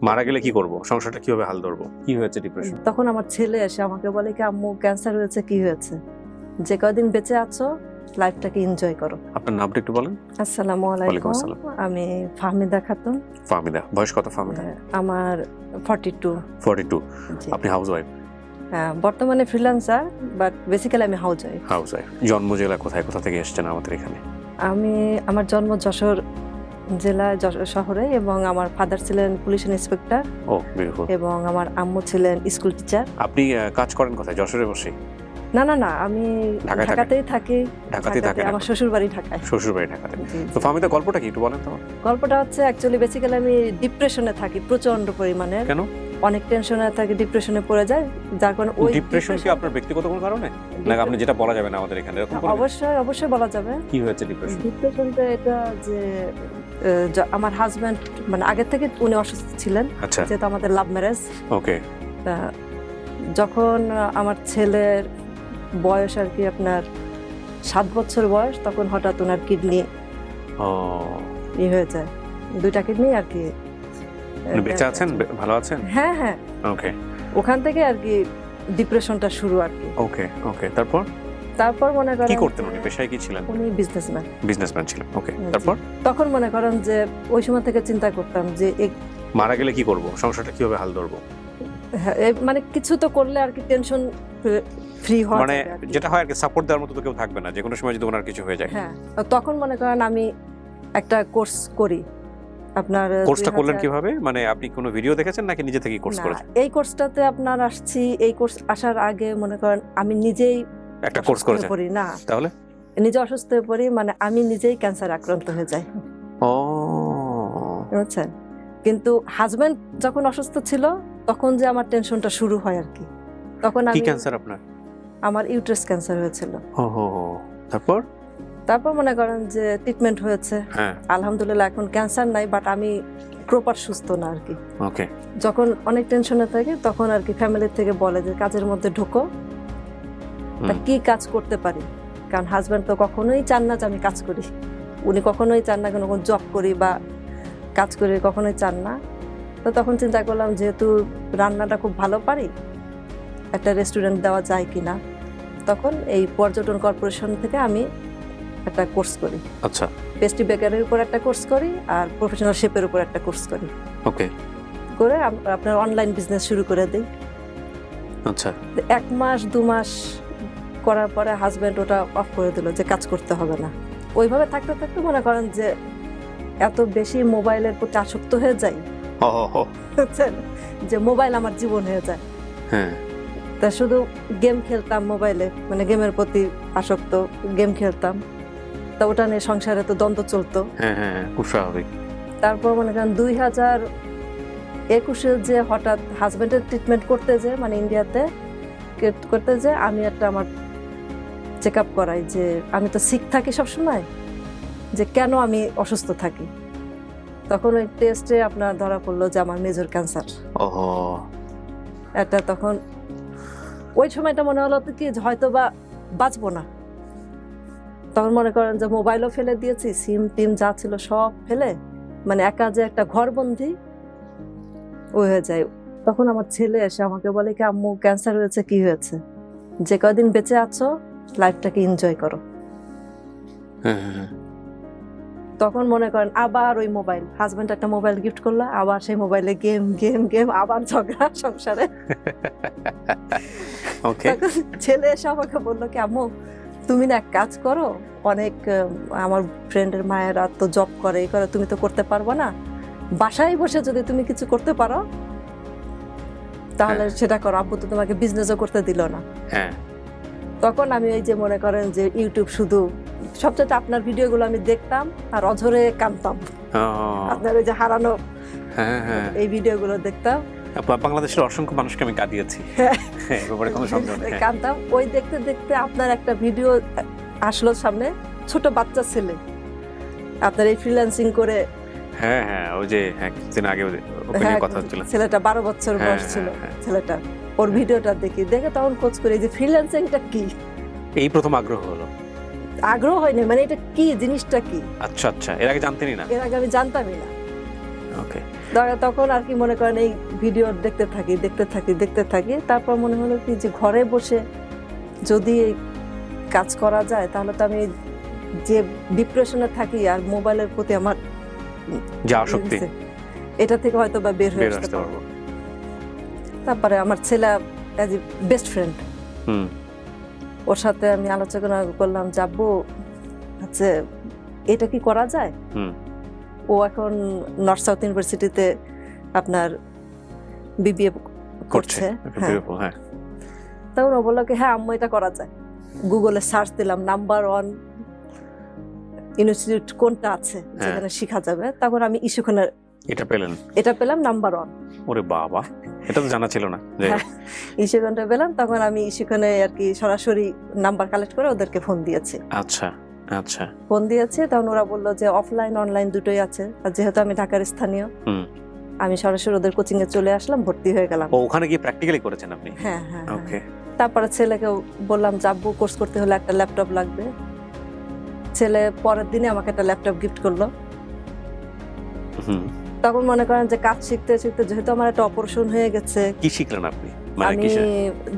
মারা গেলে কি করব, সংসারটা কিভাবে হাল ধরবো, কি হয়েছে ডিপ্রেশন? তখন আমার ছেলে এসে আমাকে বলে কি আম্মু ক্যান্সার হয়েছে, কি হয়েছে, যে কয়দিন বেঁচে আছো লাইফটাকে এনজয় করো। আপনার নামটা একটু বলেন। আসসালামু ওয়ালাইকুম আলাইকুম, আসসালাম। আমি ফাহমিদা খাতুন। ফাহমিদা, বয়স কত ফাহমিদা? আমার 42। 42। জি। আপনি হাউস ওয়াইফ? হ্যাঁ, বর্তমানে ফ্রিল্যান্সার, বাট বেসিক্যালি আমি হাউস ওয়াইফ। House wife. জন্ম জেলা কোথায়, কোথা থেকে এসেছেন আমাদের এখানে? আমার জন্ম যশোর জেলায়, যশোর শহরে, এবং আমার ফাদার ছিলেন পুলিশ ইন্সপেক্টর ও বিউটিফুল। এবং আমার আম্মু ছিলেন স্কুল টিচার। আপনি কাজ করেন কোথায়, যশোরে বসে? না না না, আমি ঢাকায় থাকেন? ঢাকাতেই থাকি। ঢাকাতেই থাকেন আমার এখন? শ্বশুর বাড়ি ঢাকায়। শ্বশুর বাড়ি ঢাকাতে। জি, তো জি। ফাহমিদা, গল্পটা কি একটু বলেন তো? গল্পটা হচ্ছে অ্যাকচুয়ালি বেসিক্যালি আমি ডিপ্রেশনে থাকি প্রচন্ড পরিমাণে। কেন? অনেক টেনশনে থাকি, ডিপ্রেশনে পড়ে যায়, যার কারণে ওই ডিপ্রেশন কি আপনার ব্যক্তিগত কোনো কারণে, নাকি আপনি যেটা বলা যাবে না আমাদের এখানে এরকম কোনো? অবশ্যই অবশ্যই বলা যাবে। কি হয়েছে ডিপ্রেশন? ডিপ্রেশনটা এটা যে আমার হাজব্যান্ড মানে আগে থেকে উনি অসুস্থ ছিলেন, আচ্ছা, যেহেতু আমাদের লাভ ম্যারেজ। ওকে। যখন আমার ছেলের বয়স আর কি আপনার 7 বছর বয়স, তখন হঠাৎ ওনার কিডনি ও, হয়ে যায়, 2টা কিডনি আর কি। উনি বেঁচে আছেন, ভালো আছেন? হ্যাঁ হ্যাঁ, ওকে ওখান থেকে আর কি ডিপ্রেশনটা শুরু আর কি। ওকে ওকে। তারপর তারপর মনে করেন কি করতেন উনি, পেশায় কি ছিলেন? উনি বিজনেসম্যান। বিজনেসম্যান ছিলেন, ওকে। তারপর তখন মনে করেন যে ওই সময় থেকে চিন্তা করতাম যে মারা গেলে কি করব, সংসারটা কিভাবে হাল ধরবো? মানে কিছু তো করলে আর কি টেনশন ফ্রি হয়, মানে যেটা হয় আর কি, সাপোর্ট দেওয়ার মতো তো কেউ থাকবে না যে কোনো সময় যদি ওনার কিছু হয়ে যায়। হ্যাঁ, তখন মনে করেন আমি একটা কোর্স করি। আপনার কোর্সটা করলেন কিভাবে, মানে আপনি কোনো ভিডিও দেখেছেন নাকি নিজে থেকেই কোর্স না, করেছেন? এই কোর্সটাতে আপনার আসছি, এই কোর্স আসার আগে মনে করেন আমি নিজেই একটা কোর্স করেছেন? পড়ি না, তাহলে নিজে অসুস্থ হয়ে পড়ি, মানে আমি নিজেই ক্যান্সার আক্রান্ত হয়ে যাই। ও, বুঝছেন? কিন্তু হাজবেন্ড যখন অসুস্থ ছিল তখন যে আমার টেনশনটা শুরু হয় আর কি। তখন কি আমি ক্যান্সার আপনার? আমার ইউটেরাস ক্যান্সার হয়েছিল। ও হো, তারপর? তারপর মনে করেন যে ট্রিটমেন্ট হয়েছে, হ্যাঁ, আলহামদুলিল্লাহ এখন ক্যান্সার নাই, বাট আমি প্রপার সুস্থ না আর কি। ওকে। যখন অনেক টেনশনে থাকি তখন আর কি ফ্যামিলি থেকে বলে যে কাজের মধ্যে ঢুকো, তা কি কাজ করতে পারি, কারণ হাজব্যান্ড তো কখনোই চান না যে আমি কাজ করি, উনি কখনোই চান না কোনো জব করি বা কাজ করি, কখনোই চান না। তো তখন চিন্তা করলাম যেহেতু রান্নাটা খুব ভালো পারি, একটা রেস্টুরেন্ট দেওয়া যায় কিনা। তখন এই পর্যটন কর্পোরেশন থেকে আমি একটা কোর্স করি, আচ্ছা, পেস্ট্রি বেকারের উপর একটা কোর্স করি আর প্রফেশনাল শেফের উপর একটা কোর্স করি, ওকে। করে আপনার অনলাইন বিজনেস শুরু করে দিই। আচ্ছা, 1 মাস 2 মাস করার পরে হাজব্যান্ড ওটা অফ করে দিল যে কাজ করতে হবে না। ওইভাবে থাকতে থাকতে মনে করেন যে এত বেশি মোবাইলের প্রতি আসক্ত হয়ে যাই, ও হো হো, বুঝছেন, যে মোবাইল আমার জীবন হয়ে যায়। হ্যাঁ, তা শুধু গেম খেলতাম মোবাইলে, মানে গেমের প্রতি আসক্ত, গেম খেলতাম। তা ওটা নিয়ে সংসারে তো দ্বন্দ্ব চলতো। হ্যাঁ হ্যাঁ, খুব স্বাভাবিক। তারপর মনে করেন 2021-এ যে হঠাৎ হাজব্যান্ডের ট্রিটমেন্ট করতে যে মানে ইন্ডিয়াতে করতে যে আমি একটা আমার চেক আপ করাই, যে আমি তো সিক থাকি সবসময়, যে কেন আমি অসুস্থ থাকি। তখন ওই টেস্টে আপনার ধরা পড়লো যে আমার মেজর ক্যান্সার। ওহো, এটা তখন ওই সময়টা মনে হলো কি যে হয়তো বা বাঁচবো না। তখন মনে করেন যে মোবাইলও ফেলে দিয়েছি, সিম টিম যা ছিল সব ফেলে, মানে একা যে একটা ঘরবন্দি হয়ে যায়। তখন আমার ছেলে এসে আমাকে বলে কি আম্মু ক্যান্সার হয়েছে, কি হয়েছে, যে কয়দিন বেঁচে আছো লাইফটাকে এনজয় করো। হ্যাঁ হ্যাঁ। তখন মনে করেন আবার ওই মোবাইল, হাজব্যান্ড একটা মোবাইল গিফট করলো, আবার সেই মোবাইলে গেম গেম গেম, আবার ঝগড়া সংসারে। ওকে। তখন ছেলে এসে আমাকে বললো কি আম্মু তুমি না এক কাজ করো, অনেক আমার ফ্রেন্ডের মায়েরা তো জব করে, এই করে, তুমি তো করতে পারবো না, বাসায় বসে যদি তুমি কিছু করতে পারো তাহলে সেটা করো, আব্বু তো তোমাকে বিজনেসও করতে দিল না। হ্যাঁ, তখন আমি ওই যে মনে করেন যে ইউটিউব শুধু সবচেয়ে আপনার ভিডিওগুলো আমি দেখতাম আর অঝরে কাঁদতাম, আপনার ওই যে হারানো হ্যাঁ হ্যাঁ, এই ভিডিওগুলো দেখতাম। বাংলাদেশের অসংখ্য মানুষকে আমি কাঁদিয়েছি, এই ব্যাপারে কোনো সন্দেহ নেই। কাঁদতাম, ওই দেখতে দেখতে আপনার একটা ভিডিও আসলো সামনে, ছোট বাচ্চা ছেলে আপনার এই ফ্রিল্যান্সিং করে। হ্যাঁ হ্যাঁ, ওই যে একদিন আগে ওকে নিয়ে কথা হচ্ছিল, ছেলেটা 12 বছর বয়স ছিল ছেলেটা, ওর ভিডিওটা দেখে তখন খোঁজ করে যে ফ্রিল্যান্সিংটা কি, এই প্রথম আগ্রহ হলো। আগ্রহ হয়নি, মানে এটা কি জিনিসটা কি, আচ্ছা আচ্ছা, এর আগে জানতেনই না? এর আগে আমি জানতামই না। ওকে। তখন আর কি মনে করেন এই ভিডিও দেখতে থাকি তারপর মনে হলো কি যে ঘরে বসে যদি এই কাজ করা যায় তাহলে তো আমি যে ডিপ্রেশনে থাকি আর মোবাইলের প্রতি আমার যে আসক্তি এটা থেকে হয়তো বা বের হয়ে আসতে পারবো। তারপরে আমার ছেলে অ্যাজ এ বেস্ট ফ্রেন্ড, ওর সাথে আমি আলোচনা করলাম যাবো আচ্ছা এটা কি করা যায়। ও এখন নর্থ সাউথ ইউনিভার্সিটিতে আপনার বিবিএ করছে। হ্যাঁ, তখন ও বললো কি হ্যাঁ আম্মু এটা করা যায়। গুগলে সার্চ দিলাম নাম্বার 1 ইনস্টিটিউট কোনটা আছে যেখানে শেখা যাবে। তখন আমি ইস্যুখানে এটা পেলাম নাম্বার 1। ওরে বাবা, এটা তো জানা ছিল না। ইস্যুখানটা পেলাম, তখন আমি ইস্যুখানে আর কি সরাসরি নাম্বার কালেক্ট করে ওদেরকে ফোন দিয়েছি। আচ্ছা ফোন দিয়েছে, তখন ওরা বললো যে অফলাইন অনলাইন দুটোই আছে। আর যেহেতু আমি ঢাকার স্থানীয়, আমি সরাসরি ওদের কোচিং এ চলে আসলাম, ভর্তি হয়ে গেলাম। ওখানে গিয়ে প্র্যাকটিক্যালি করেছেন আপনি? হ্যাঁ। ওকে। তারপরে ছেলেকে বললাম যাবো, কোর্স করতে হলে একটা ল্যাপটপ লাগবে। ছেলে পরের দিনে আমাকে একটা ল্যাপটপ গিফট করলো। তখন মনে করেন যে কাজ শিখতে শিখতে যেহেতু আমার একটা অপারেশন হয়ে গেছে। কি শিখলেন আপনি? আমি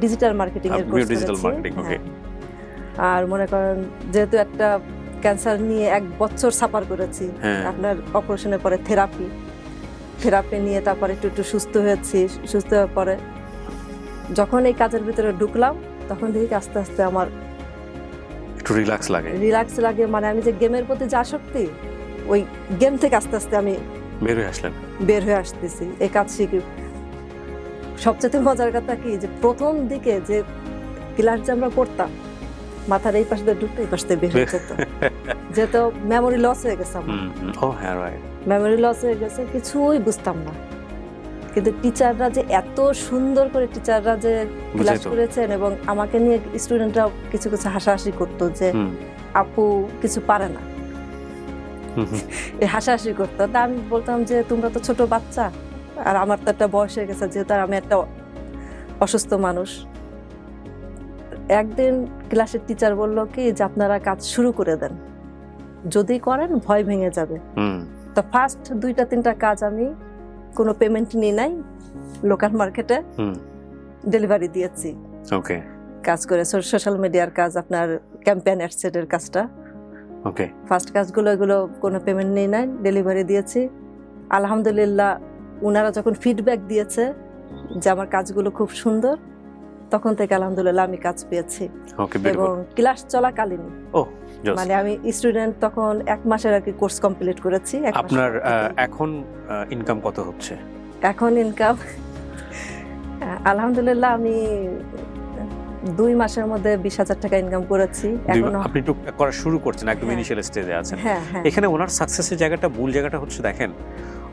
ডিজিটাল মার্কেটিং এর কোর্স করেছি। আর মনে করেন যেহেতু একটা ক্যান্সার নিয়ে 1 বছর সাফার করেছি, আপনার অপারেশনের পরে থেরাপি নিয়ে তারপরে একটু সুস্থ হয়েছি। সুস্থ হওয়ার পরে যখন এই কাজের ভিতরে ঢুকলাম তখন দেখি আস্তে আস্তে আমার একটু রিল্যাক্স লাগে। মানে আমি যে গেমের প্রতি যে আসক্তি, ওই গেম থেকে আস্তে আস্তে আমি বের হয়ে আসতেছি এই কাজ শিখে। সবচেয়ে মজার কথা কি যে প্রথম দিকে যে ক্লাস যে আমরা করতাম, মাথার এই পাশে ঢুকতে এই পাশে বের হয়ে যেত, যেহেতু মেমোরি লস হয়ে গেছে আমার। মেমোরি লস হয়ে গেছে, কিছুই বুঝতাম না। কিন্তু টিচাররা যে এত সুন্দর করে যে ক্লাস করেছেন, এবং আমাকে নিয়ে স্টুডেন্টরা কিছু হাসাহাসি করতো যে আপু কিছু পারে না, হাসাহাসি করতো। তা আমি বলতাম যে তোমরা তো ছোট বাচ্চা, আর আমার তো একটা বয়স হয়ে গেছে, যেহেতু আমি একটা অসুস্থ মানুষ। একদিন ক্লাসের টিচার বললো কি যে আপনারা কাজ শুরু করে দেন, যদি করেন ভয় ভেঙে যাবে। তো ফার্স্ট 2-3টা কাজ আমি কোনো পেমেন্ট নিয়ে নাই, লোকাল মার্কেটে ডেলিভারি দিয়েছি। কাজ করে সোশ্যাল মিডিয়ার কাজ, আপনার ক্যাম্পেইন অ্যাডসেটের কাজটা। ফার্স্ট কাজগুলো এগুলো কোনো পেমেন্ট নিয়ে নাই, ডেলিভারি দিয়েছি। আলহামদুলিল্লাহ ওনারা যখন ফিডব্যাক দিয়েছে যে আমার কাজগুলো খুব সুন্দর, তখন থেকে আলহামদুলিল্লাহ আমি কাজ পেয়েছি। এবং ক্লাস চলাকালীন মানে আমি স্টুডেন্ট তখন 1 মাসের আর কি কোর্স কমপ্লিট করেছি। আপনার এখন ইনকাম কত হচ্ছে? এখন ইনকাম আলহামদুলিল্লাহ আমি 2 মাসের মধ্যে 20,000 টাকা ইনকাম করেছি। এখন আপনি একটু করা শুরু করছেন, একদম ইনিশিয়াল স্টেজে আছেন। এখানে ওনার সাকসেসের জায়গাটা, মূল জায়গাটা হচ্ছে দেখেন,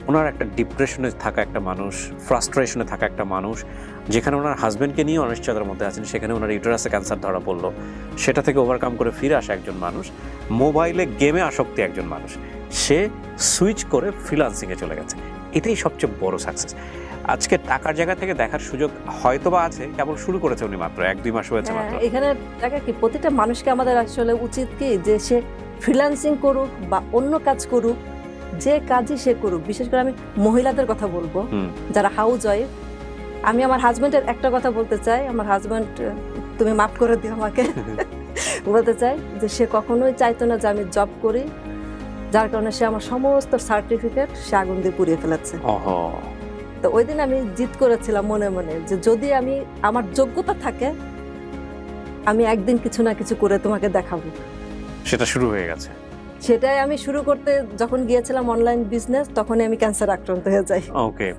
ওনার একটা ডিপ্রেশনে থাকা একটা মানুষ, ফ্রাস্ট্রেশনে থাকা একটা মানুষ, যেখানে ওনার হাজবেন্ডকে নিয়ে অনিশ্চয়তার মধ্যে আছেন, সেখানে ওনার ইউটেরাসে ক্যান্সার ধরা পড়লো, সেটা থেকে ওভারকাম করে ফিরে আসা একজন মানুষ, মোবাইলে গেমে আসক্তি একজন মানুষ, সে সুইচ করে ফ্রিল্যান্সিংয়ে চলে গেছে। এটাই সবচেয়ে বড় সাকসেস। আজকে টাকার জায়গা থেকে দেখার সুযোগ হয়তোবা আছে, কেবল শুরু করেছে উনি মাত্র 1-2 মাস হয়েছে মাত্র। এখানে টাকা কি প্রতিটা মানুষকে আমাদের আসলে উচিত কি যে সে ফ্রিল্যান্সিং করুক বা অন্য কাজ করুক, যে কাজই সে করুক। বিশেষ করে আমি মহিলাদের কথা বলবো যারা হাউস ওয়াইফ। আমি আমার হাজবেন্ডের একটা কথা বলতে চাই, আমার হাজবেন্ড তুমি মাফ করে দিও আমাকে, বলতে চাই যে সে কখনোই চাইতো না যে আমি জব করি, যার কারণে সে আমার সমস্ত সার্টিফিকেট সে আগুন দিয়ে পুড়িয়ে ফেলেছে। তো ওই দিন আমি জিদ করেছিলাম মনে মনে যে যদি আমি আমার যোগ্যতা থাকে, আমি একদিন কিছু না কিছু করে তোমাকে দেখাবো। সেটা শুরু হয়ে গেছে। সেটাই আমি শুরু করতে যখন গিয়েছিলাম অনলাইন বিজনেস, তখনই আমি ক্যান্সার আক্রান্ত হয়ে যাই।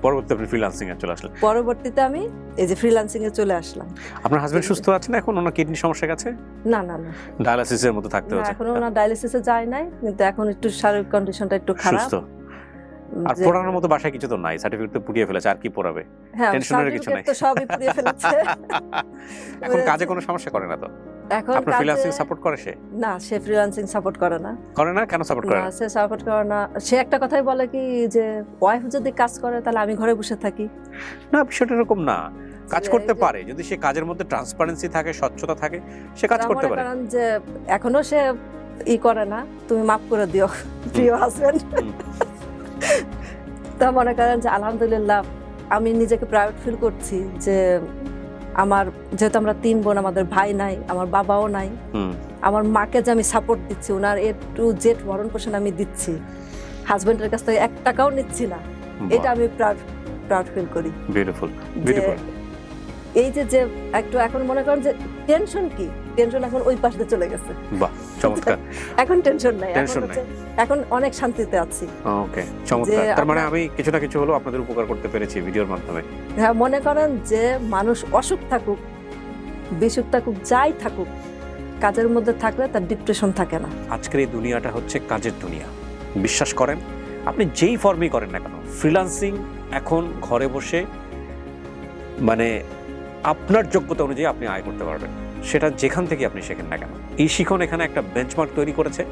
পরবর্তীতে আপনি ফ্রিল্যান্সিং এ চলে আসলেন। পরবর্তীতে আমি এই যে ফ্রিল্যান্সিং এ চলে আসলাম। আপনার হাজবেন্ড সুস্থ আছেন এখন? ওনার কিডনি সমস্যা গেছে? না, ডায়ালিসিসের মতো থাকতে হচ্ছে। এখন ওনার ডায়ালিসিসে যায় নাই, কিন্তু এখন একটু শারীরিক কন্ডিশনটা একটু খারাপ। সুস্থ। আর পড়ানোর মতো বাসায় কিছু তো নাই, সার্টিফিকেট তো পুড়িয়ে ফেলেছে, আর কি পড়াবে? টেনশনের কিছু নাই, তো সবই পুড়িয়ে ফেলেছে। এখন কাজে কোনো সমস্যা করে না তো? এখন আপনার ফ্রিল্যান্সিং সাপোর্ট করে সে? না, সে ফ্রিল্যান্সিং সাপোর্ট করে না। কেন সাপোর্ট করে না? সে সাপোর্ট করে না। সে একটা কথাই বলে কি যে ওয়াইফ যদি কাজ করে তাহলে আমি ঘরে বসে থাকি। না, বিষয়টা এরকম না। কাজ করতে পারে, যদি সে কাজের মধ্যে ট্রান্সপারেন্সি থাকে, স্বচ্ছতা থাকে, সে কাজ করতে পারে। কারণ যে এখনো সে করে না, তুমি মাফ করে দিও প্রিয় হাজবেন্ড। তা মনে করেন যে আলহামদুলিল্লাহ আমি নিজেকে প্রাউড ফিল করছি যে আমার যেহেতু আমরা 3 বোন, আমাদের ভাই নাই, আমার বাবাও নাই, আমার মাকে যে আমি সাপোর্ট দিচ্ছি, ওনার A to Z ভরণ পোষণ আমি দিচ্ছি, হাজবেন্ডের কাছ থেকে 1 টাকাও নিচ্ছি না, এটা আমি প্রাউড ফিল করি। বিউটিফুল যে বিউটিফুল। এই যে একটু এখন মনে করেন যে টেনশন কি, টেনশন এখন ওই পাশে চলে গেছে, বাহ চমৎকার। এখন টেনশন নাই, টেনশন নাই। এখন অনেক শান্তিতে আছি। ওকে চমৎকার। যে তার মানে আমরা- আমি কিছু না কিছু হলো আপনাদের উপকার করতে পেরেছি ভিডিওর মাধ্যমে। হ্যাঁ, মনে করেন যে মানুষ অসুখ থাকুক, বিসুখ থাকুক, যাই থাকুক, কাজের মধ্যে থাকলে তার ডিপ্রেশন থাকে না। আজকের এই দুনিয়াটা হচ্ছে কাজের দুনিয়া। বিশ্বাস করেন, আপনি যেই ফর্মই করেন না কেন, ফ্রিল্যান্সিং এখন ঘরে বসে মানে আপনার যোগ্যতা অনুযায়ী আপনি আয় করতে পারবেন, সেটা যেখান থেকে আপনি শেখেন না কেন। এই শিখন এখানে একটা বেঞ্চমার্ক তৈরি করেছে।